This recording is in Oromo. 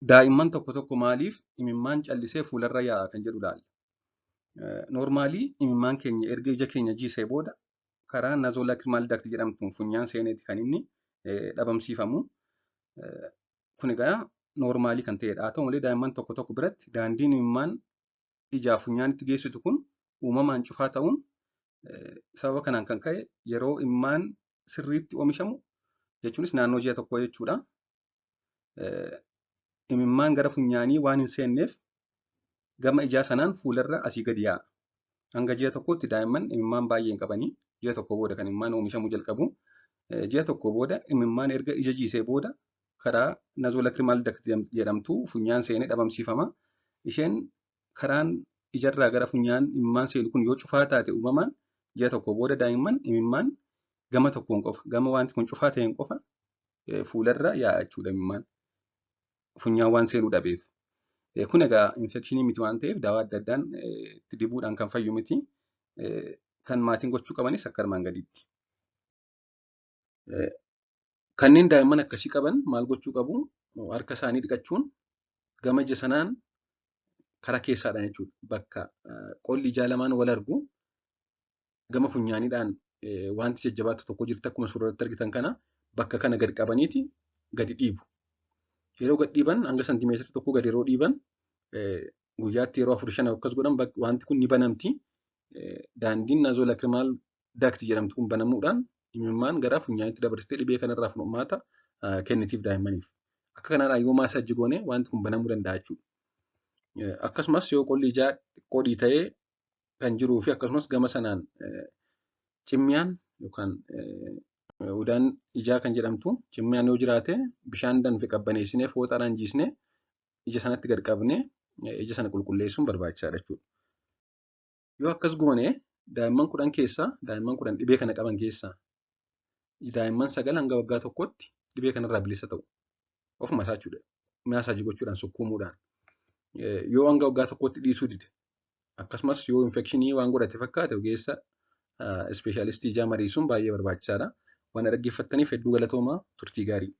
daa'imman tokko tokko maaliif imimmaan callisee fuularra yaa'a kan jedhu ilaalla. Noormaalii imimmaan keenya erga ija keenya jiisee booda karaa naazolaakrimaal daaktii jedhamtuun funyaan seeneeti kan inni dhabamsiifamu. Kun egaa noormaalii kan ta'edha. Haa ta'u malee daa'imman tokko tokko biratti daandiin imimmaan ijaa funyaanitti geessitu kun uumamaan cufaa ta'uun sababa kanaan kan ka'e yeroo imimmaan sirriitti oomishamu jechuunis naannoo ji'a tokkoo jechuudha. Imimmaan gara funyaanii waan hin seenneef gama ijaa sanaan fuularra asii gadi yaa'a. Hanga ji'a tokkootti daa'imman imimmaan baay'ee hin qabanii. Ji'a tokko booda kan imimmaan oomishamuu jalqabu. Ji'a tokko booda imimmaan erga ija jiisee booda karaa naazolaakrimaal daaktii jedhamtu funyaan seenee dhabamsiifama. Isheen karaan ijarraa gara funyaan imimmaan seenu kun yoo cufaa taate uumamaan ji'a tokko booda daa'imman imimmaan gama tokkoon qofa gama wanti kun cufaa ta'een qofa fuularra yaa'a jechuudha imimmaan funyaan waan seenuu dhabeef. Kun egaa infekshinii miti waan ta'eef daawaa adda addaan itti dibuudhaan kan fayyu miti. Kan maatiin gochuu qabanis akka armaan gadiitti. Kanneen daa'imman akkasii qaban maal gochuu qabu? Harka isaanii dhiqachuun gama ija sanaan karaa keessaadhaan jechuudha. Bakka qolli ijaa lamaan wal argu gama funyaaniidhaan wanti jajjabaatu tokko jirti akkuma suurarratti argitan kana bakka kana gadi qabaniiti gadi dhiibu. Yeroo gadi dhiiban hanga santimeetira tokko gadi yeroo dhiiban guyyaatti yeroo 4-5 akkas godhan wanti kun ni banamti. Daandiin naazolaakrimaal daaktii jedhamtu kun banamuudhaan imimmaan gara funyaanitti dabarsitee dhibee kanarraa furmaata kennitiif daa'immaniif. Akka kanaadhaan yoo maasaajii goone wanti kun banamuu danda'a jechuudha. Akkasumas yoo qolli ijaa xiqqoo dhiita'ee kan jiruu fi akkasumas gama sanaan cimmiyaan yookaan udaan ijaa kan jedhamtu cimmiyaan yoo jiraate bishaan danfe qabbaneessinee fooxaadhaan jiisnee ija sanatti gad qabnee ija sana qulqulleessuun barbaachisaadha jechuudha. Yoo akkas goone daa'imman 10 keessaa daa'imman 10 dhibee kana qaban keessaa daa'imman 9 hanga waggaa tokkotti dhibee kanarraa bilisa ta'u. Ofuma isaa jechuudha. Maasaajii gochuudhaan sukkuumuudhaan. Yoo hanga waggaa tokkotti dhiisuu dide akkasumas yoo infekshinii waan godhate fakkaate ogeessa ispeeshaalistii ijaa mariisuun baay'ee barbaachisaadha. Waan dhaggeeffattaniif hedduu galatoomaa, turtii gaarii.